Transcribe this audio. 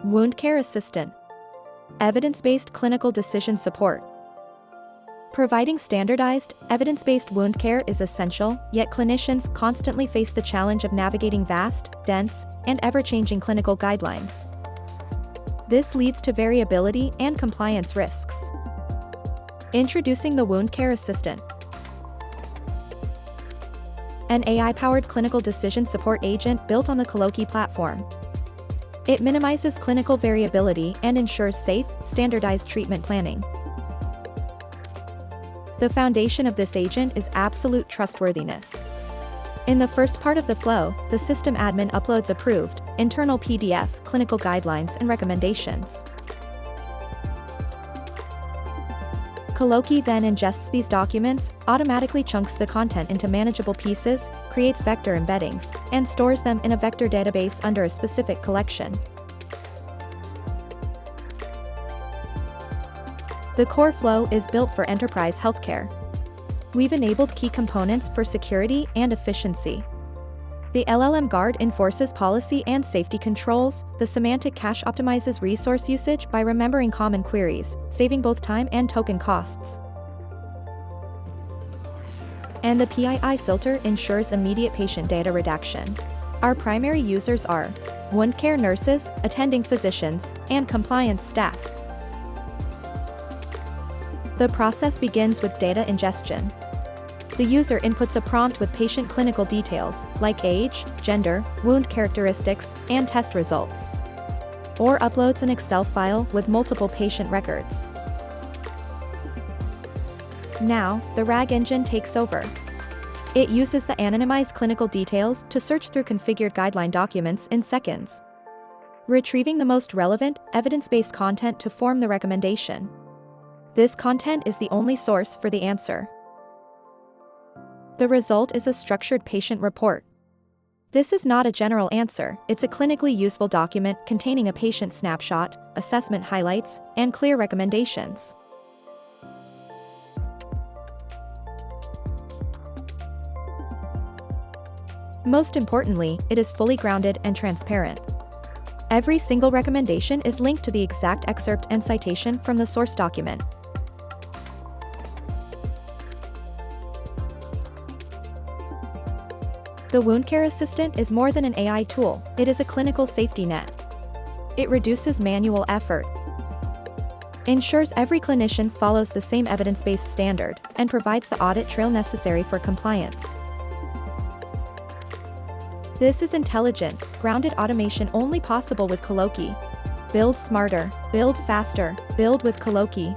Wound Care Assistant. Evidence-based clinical decision support. Providing standardized, evidence-based wound care is essential, yet clinicians constantly face the challenge of navigating vast, dense, and ever-changing clinical guidelines. This leads to variability and compliance risks. Introducing the Wound Care Assistant, an AI-powered clinical decision support agent built on the Colloki platform. It minimizes clinical variability and ensures safe, standardized treatment planning. The foundation of this agent is absolute trustworthiness. In the first part of the flow, the system admin uploads approved, internal PDF, clinical guidelines and recommendations. Colloki then ingests these documents, automatically chunks the content into manageable pieces, creates vector embeddings, and stores them in a vector database under a specific collection. The core flow is built for enterprise healthcare. We've enabled key components for security and efficiency. The LLM Guard enforces policy and safety controls, the semantic cache optimizes resource usage by remembering common queries, saving both time and token costs. And the PII filter ensures immediate patient data redaction. Our primary users are wound care nurses, attending physicians, and compliance staff. The process begins with data ingestion. The user inputs a prompt with patient clinical details, like age, gender, wound characteristics, and test results. Or uploads an Excel file with multiple patient records. Now, the RAG engine takes over. It uses the anonymized clinical details to search through configured guideline documents in seconds, retrieving the most relevant, evidence-based content to form the recommendation. This content is the only source for the answer. The result is a structured patient report. This is not a general answer, it's a clinically useful document containing a patient snapshot, assessment highlights, and clear recommendations. Most importantly, it is fully grounded and transparent. Every single recommendation is linked to the exact excerpt and citation from the source document. The Wound Care Assistant is more than an AI tool, it is a clinical safety net. It reduces manual effort, ensures every clinician follows the same evidence-based standard, and provides the audit trail necessary for compliance. This is intelligent, grounded automation only possible with Colloki. Build smarter, build faster, build with Colloki.